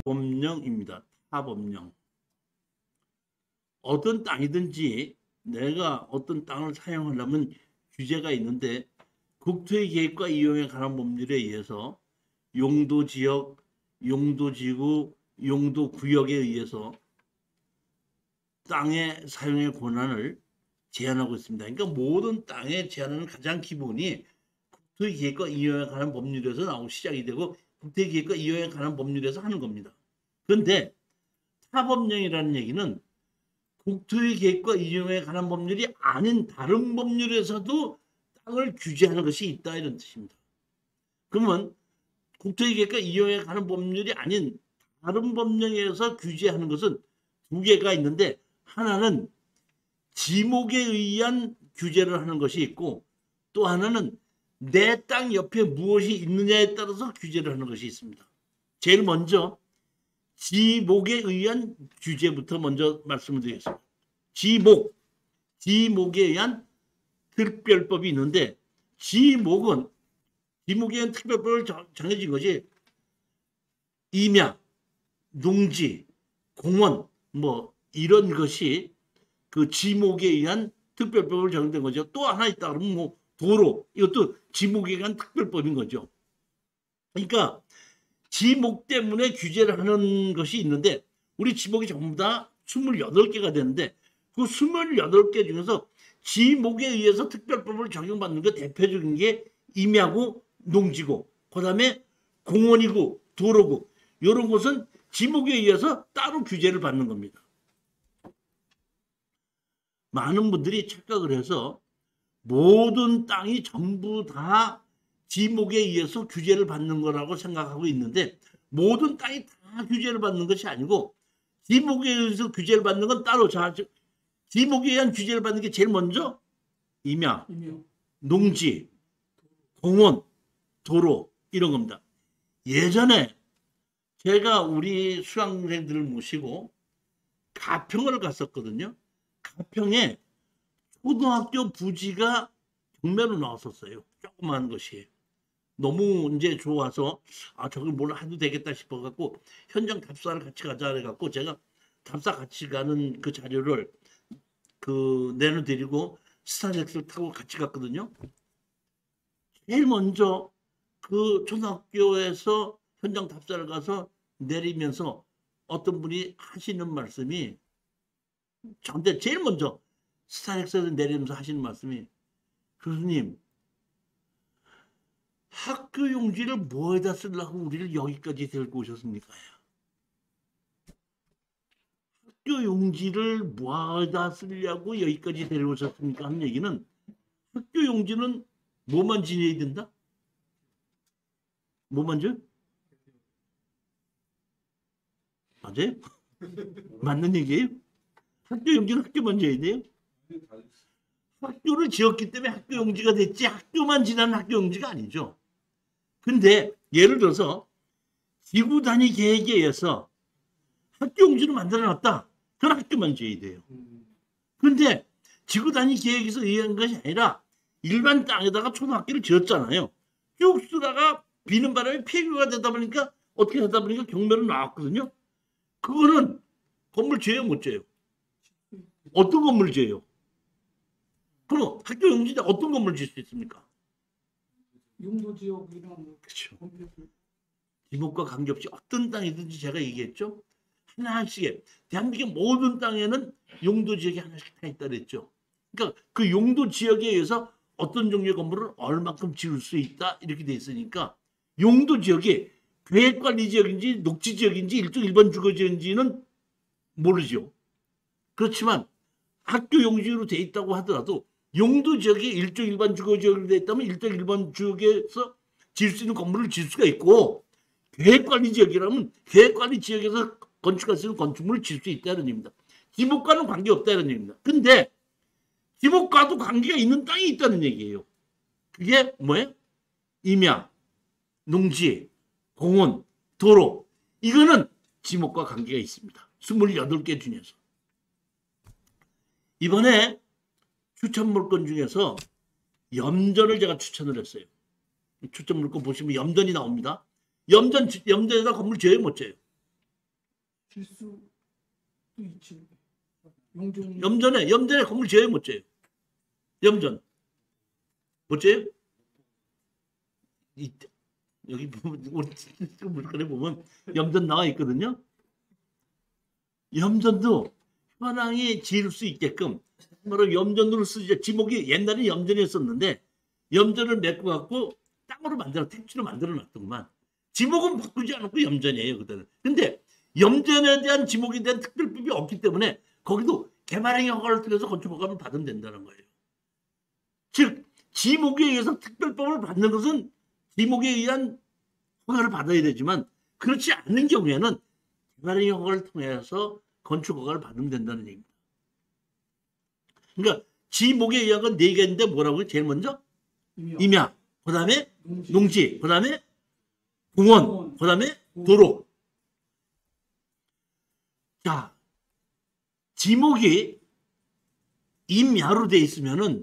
법령입니다. 타법령. 어떤 땅이든지 내가 어떤 땅을 사용하려면 규제가 있는데 국토의 계획과 이용에 관한 법률에 의해서 용도지역, 용도지구, 용도구역에 의해서 땅의 사용의 권한을 제한하고 있습니다. 그러니까 모든 땅에 제한하는 가장 기본이 국토의 계획과 이용에 관한 법률에서 나오고 시작이 되고 국토의 계획과 이용에 관한 법률에서 하는 겁니다. 그런데 타법령이라는 얘기는 국토의 계획과 이용에 관한 법률이 아닌 다른 법률에서도 땅을 규제하는 것이 있다 이런 뜻입니다. 그러면 국토의 계획과 이용에 관한 법률이 아닌 다른 법령에서 규제하는 것은 두 개가 있는데 하나는 지목에 의한 규제를 하는 것이 있고 또 하나는 내 땅 옆에 무엇이 있느냐에 따라서 규제를 하는 것이 있습니다. 제일 먼저 지목에 의한 규제부터 먼저 말씀을 드리겠습니다. 지목에 의한 특별법이 있는데 지목에 의한 특별법을 정해진 것이 임야, 농지, 공원 뭐 이런 것이 그 지목에 의한 특별법을 정된 거죠. 또 하나 있다 그러면 뭐 도로 이것도 지목에 의한 특별법인 거죠. 그러니까 지목 때문에 규제를 하는 것이 있는데 우리 지목이 전부 다 28개가 되는데 그 28개 중에서 지목에 의해서 특별법을 적용받는 게 대표적인 게 임야고 농지고 그다음에 공원이고 도로고 이런 것은 지목에 의해서 따로 규제를 받는 겁니다. 많은 분들이 착각을 해서 모든 땅이 전부 다 지목에 의해서 규제를 받는 거라고 생각하고 있는데 모든 땅이 다 규제를 받는 것이 아니고 지목에 의해서 규제를 받는 건 따로 지목에 의한 규제를 받는 게 제일 먼저 임야, 농지, 공원, 도로 이런 겁니다. 예전에 제가 우리 수강생들을 모시고 가평을 갔었거든요. 가평에 초등학교 부지가 경매로 나왔었어요. 조그마한 것이. 너무 이제 좋아서 저걸 뭘 해도 되겠다 싶어갖고 현장 답사를 같이 가자 해갖고 제가 답사 같이 가는 그 자료를 내려드리고 스타렉스를 타고 같이 갔거든요. 제일 먼저 그 초등학교에서 현장 답사를 가서 내리면서 어떤 분이 하시는 말씀이 저한테 제일 먼저 스타렉스에서 내리면서 하시는 말씀이 교수님 학교 용지를 뭐에다 쓰려고 우리를 여기까지 데리고 오셨습니까? 학교 용지를 뭐에다 쓰려고 여기까지 데려오셨습니까? 하는 얘기는 학교 용지는 뭐만 지내야 된다? 뭐만 줘? 맞아요? 맞는 얘기예요? 학교 용지는 학교만 지어야 돼요? 학교를 지었기 때문에 학교 용지가 됐지 학교만 지나는 학교 용지가 아니죠. 근데 예를 들어서 지구 단위 계획에 의해서 학교 용지를 만들어놨다. 그건 학교만 지어야 돼요. 그런데 지구 단위 계획에서 의한 것이 아니라 일반 땅에다가 초등학교를 지었잖아요. 쭉 쓰다가 비는 바람에 폐교가 되다 보니까 어떻게 하다 보니까 경매로 나왔거든요. 그거는 건물 지어요 못 지어요? 어떤 건물을 지어요? 그럼 학교 용지인데 어떤 건물을 지을 수 있습니까? 용도지역이랑 그렇죠. 지목과 관계없이 어떤 땅이든지 제가 얘기했죠. 하나씩 대한민국 모든 땅에는 용도지역이 하나씩 다 있다 그랬죠. 그러니까 그 용도지역에 의해서 어떤 종류의 건물을 얼마큼 지을 수 있다 이렇게 돼 있으니까 용도지역이 계획관리지역인지 녹지지역인지 일종 일반 주거지역인지는 모르죠. 그렇지만 학교 용지로 돼 있다고 하더라도 용도지역이 일종 일반 주거지역으로 돼 있다면 일종 일반 지역에서 지을 수 있는 건물을 지을 수가 있고 계획관리지역이라면 계획관리지역에서 건축할 수 있는 건축물을 지을 수 있다는 얘기입니다. 지목과는 관계없다는 얘기입니다. 근데 지목과도 관계가 있는 땅이 있다는 얘기예요. 그게 뭐예요? 임야, 농지, 공원, 도로 이거는 지목과 관계가 있습니다. 28개 중에서. 이번에 추천 물건 중에서 염전을 제가 추천을 했어요. 초점 물고 보시면 염전이 나옵니다. 염전에다 건물 지어요, 못 지어요? 질 수도 있지. 용종. 염전에 건물 지어요, 못 지어요? 염전. 못 지어요? 여기 보면, 우리 물건에 보면 염전 나와 있거든요. 염전도 현황이 지을 수 있게끔 바로 염전으로 쓰죠. 지목이 옛날에 염전이었었는데 염전을 메꿔 갖고 땅으로 택지로 만들어 놨더구만. 지목은 바꾸지 않고 염전이에요, 그때는. 근데 염전에 대한 지목에 대한 특별법이 없기 때문에 거기도 개발행위 허가를 통해서 건축 허가를 받으면 된다는 거예요. 즉 지목에 의해서 특별법을 받는 것은 지목에 의한 허가를 받아야 되지만 그렇지 않은 경우에는 개발행위 허가를 통해서 건축 허가를 받으면 된다는 얘기입니다. 그러니까 지목에 의한 건 4개인데 뭐라고요? 제일 먼저 임야, 그 다음에 농지, 그 다음에 공원, 그 다음에 도로. 자, 지목이 임야로 돼 있으면은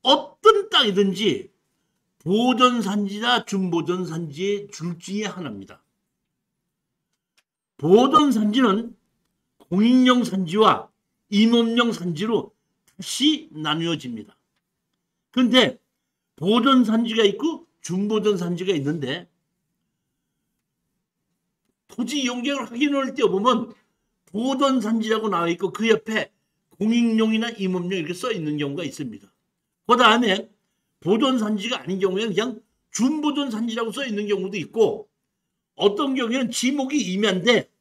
어떤 땅이든지 보전산지나 준보전산지의 줄지의 하나입니다. 보전산지는 공익용 산지와 임업용 산지로 다시 나누어집니다. 그런데 보전산지가 있고 준보전산지가 있는데 토지 이용계획을 확인할 때 보면 보전산지라고 나와 있고 그 옆에 공익용이나 임업용 이렇게 써 있는 경우가 있습니다. 그 다음에 보존산지가 아닌 경우에는 그냥 준보존산지라고 써 있는 경우도 있고 어떤 경우에는 지목이 임야인데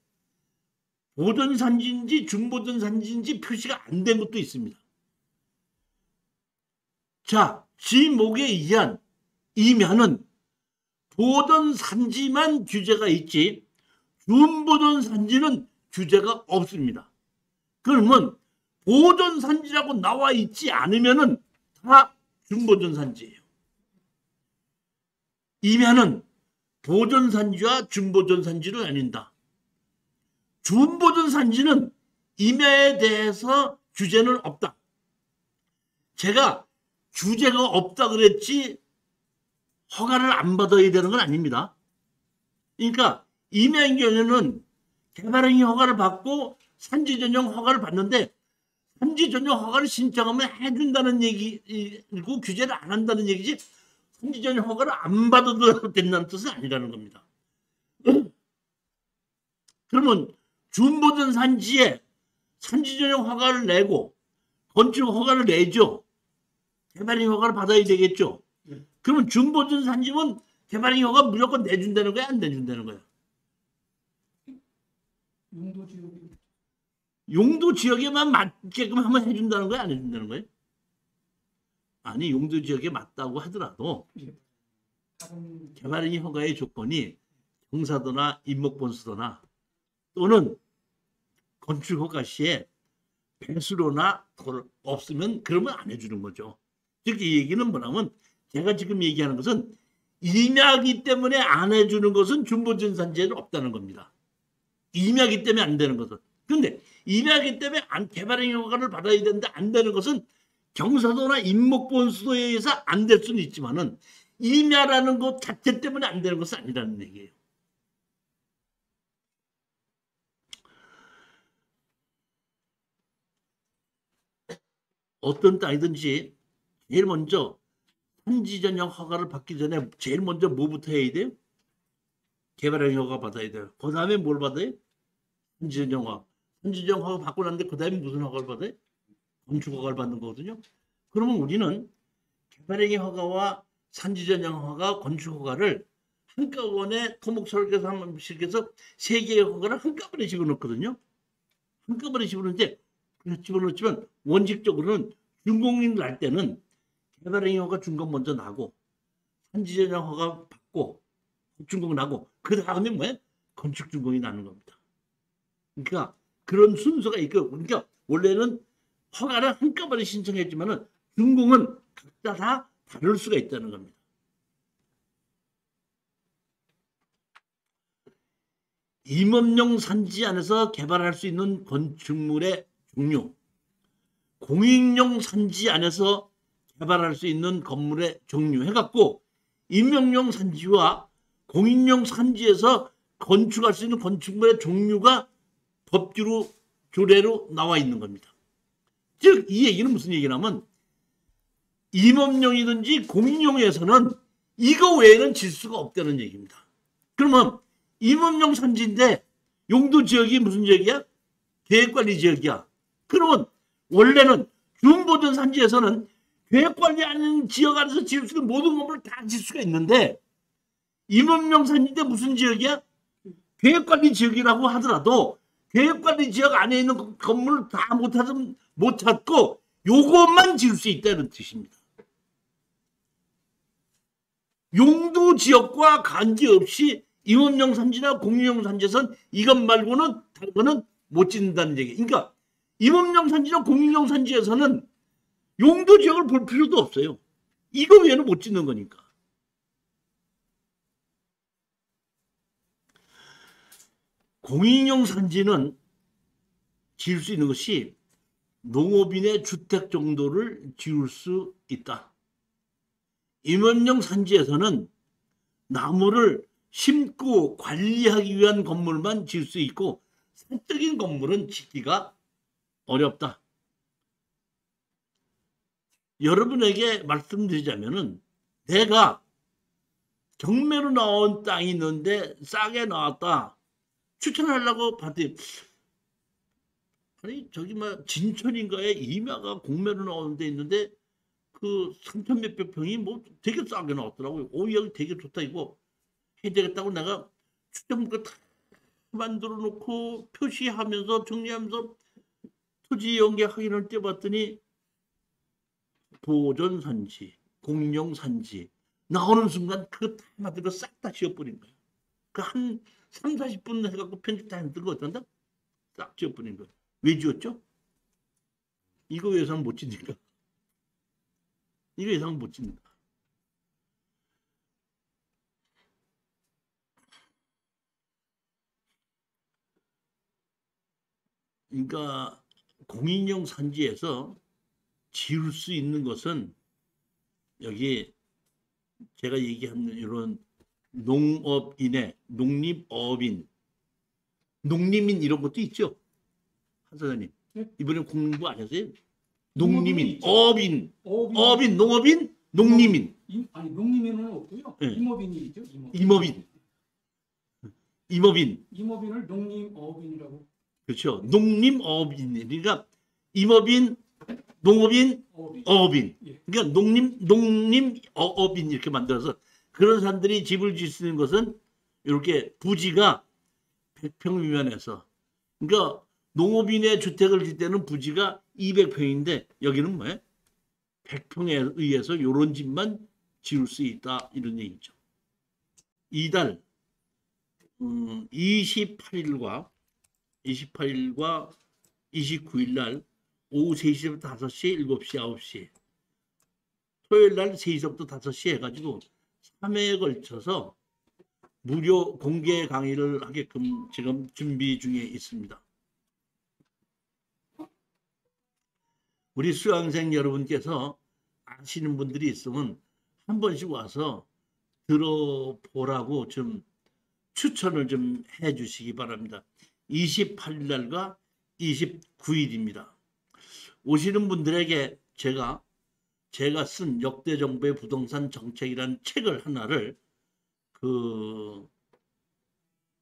보존산지인지 준보존산지인지 표시가 안 된 것도 있습니다. 자, 지목에 의한 임야는 보존산지만 규제가 있지 준보존산지는 규제가 없습니다. 그러면 보존산지라고 나와 있지 않으면은 다 준보존산지예요. 임야는 보존산지와 준보존산지로 나뉜다. 준보존산지는 임야에 대해서 규제는 없다. 제가 규제가 없다 그랬지 허가를 안 받아야 되는 건 아닙니다. 그러니까 임야인 경우에는 개발행위 허가를 받고 산지 전용 허가를 받는데 산지 전용 허가를 신청하면 해준다는 얘기고 규제를 안 한다는 얘기지 산지 전용 허가를 안 받아도 된다는 뜻은 아니라는 겁니다. 그러면 준보전 산지에 산지 전용 허가를 내고 건축 허가를 내죠. 개발행위 허가를 받아야 되겠죠. 그러면 준보전 산지면 개발행위 허가 무조건 내준다는 거야, 안 내준다는 거야? 용도 지역에만 맞게끔 한번 해준다는 거야, 안 해준다는 거야? 아니, 용도 지역에 맞다고 하더라도 개발행위 허가의 조건이 경사도나 임목본수도나 또는 건축 허가 시에 배수로나 돌 없으면 그러면 안 해주는 거죠. 즉 이 얘기는 뭐냐면 제가 지금 얘기하는 것은 임야기 때문에 안 해주는 것은 준보전산지에는 없다는 겁니다. 임야기 때문에 안 되는 것은. 그런데 임야기 때문에 개발행위 허가를 받아야 되는데 안 되는 것은 경사도나 임목본수도에 의해서 안 될 수는 있지만은 임야라는 것 자체 때문에 안 되는 것은 아니라는 얘기예요. 어떤 땅이든지 제일 먼저 산지 전용 허가를 받기 전에 제일 먼저 뭐부터 해야 돼요? 개발행위 허가 받아야 돼요. 그 다음에 뭘 받아요? 산지 전용 허가. 산지 전용 허가 받고 났는데 그 다음에 무슨 허가를 받아요? 건축 허가를 받는 거거든요. 그러면 우리는 개발행위 허가와 산지 전용 허가, 건축 허가를 한꺼번에 토목설계사무실에서 세 개의 허가를 한꺼번에 집어넣거든요. 한꺼번에 집어넣는데 집어넣지만 원칙적으로는 준공인 날 때는 개발행위 허가 준공 먼저 나고 산지 전용 허가 받고 준공 나고 그 다음에 뭐야? 건축 준공이 나는 겁니다. 그러니까 그런 순서가 있고 그러니까 원래는 허가를 한꺼번에 신청했지만은 준공은 각자 다 다를 수가 있다는 겁니다. 임업용 산지 안에서 개발할 수 있는 건축물의 종류, 공익용 산지 안에서 개발할 수 있는 건물의 종류 해갖고 임명용 산지와 공인용 산지에서 건축할 수 있는 건축물의 종류가 법규로 조례로 나와 있는 겁니다. 즉 이 얘기는 무슨 얘기냐면 임업용이든지 공인용에서는 이거 외에는 질 수가 없다는 얘기입니다. 그러면 임업용 산지인데 용도 지역이 무슨 지역이야? 계획관리 지역이야. 그러면 원래는 균보전 산지에서는 계획관리하는 지역 안에서 지을 수 있는 모든 건물을 다 지을 수가 있는데 임업용 산지인데 무슨 지역이야? 계획관리 지역이라고 하더라도 계획관리 지역 안에 있는 건물을 다 못 찾고 요것만 지을 수 있다는 뜻입니다. 용도 지역과 관계없이 임업용 산지나 공유용 산지에서는 이것 말고는 다른 거는 못 짓는다는 얘기. 그러니까 임업용 산지나 공유용 산지에서는 용도 지역을 볼 필요도 없어요. 이거 외에는 못 짓는 거니까. 공인용 산지는 지을 수 있는 것이 농업인의 주택 정도를 지을 수 있다. 임업용 산지에서는 나무를 심고 관리하기 위한 건물만 지을 수 있고 사적인 건물은 짓기가 어렵다. 여러분에게 말씀드리자면은 내가 경매로 나온 땅이 있는데 싸게 나왔다. 추천하려고 봤더니 아니 저기 막 진천인가에 임야가 공매로 나오는 데 있는데 그 3천 몇백 평이 뭐 되게 싸게 나왔더라고요. 오 여기 되게 좋다 이거 해야 되겠다고 내가 추천물가 다 만들어 놓고 표시하면서 정리하면서 토지 연계 확인을 떼봤더니 보존산지, 공룡산지 나오는 순간 그거 다 만들고 싹 다 지워버린 거예요. 그 한 3, 40분 해갖고 편집 다 해들고 어떤다? 싹 지워버린 거예요. 왜 지웠죠? 이거 예상 못 짓니까. 이거 예상 못 짓는다. 그러니까 공인용 산지에서 지을 수 있는 것은 여기 제가 얘기한 이런 농업인의 농립어업인, 농림인 이런 것도 있죠. 한 사장님 네? 이번에 공부 안 하세요? 농업인이 농림인, 있죠. 어업인, 어업인, 어업인, 농업인, 농림인, 아니 농림인은 없고요. 네. 임업인이 있죠. 임업인, 임업인. 임업인을 농림어업인이라고. 그렇죠. 농림어업인. 그러니까 임업인, 농업인, 어업인. 어업인. 예. 그러니까 농림어업인 이렇게 만들어서 그런 사람들이 집을 지을 수 있는 것은 이렇게 부지가 100평 미만에서 그러니까 농업인의 주택을 질 때는 부지가 200평인데 여기는 뭐예요? 100평에 의해서 이런 집만 지을 수 있다 이런 얘기죠. 이달 28일과 29일 날 오후 3시부터 5시, 7시, 9시 토요일 날 3시부터 5시 해가지고 3회에 걸쳐서 무료 공개 강의를 하게끔 지금 준비 중에 있습니다. 우리 수강생 여러분께서 아시는 분들이 있으면 한 번씩 와서 들어보라고 좀 추천을 좀 해주시기 바랍니다. 28일 날과 29일입니다. 오시는 분들에게 제가 쓴 역대 정부의 부동산 정책이라는 책을 하나를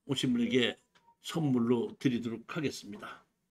오신 분에게 선물로 드리도록 하겠습니다.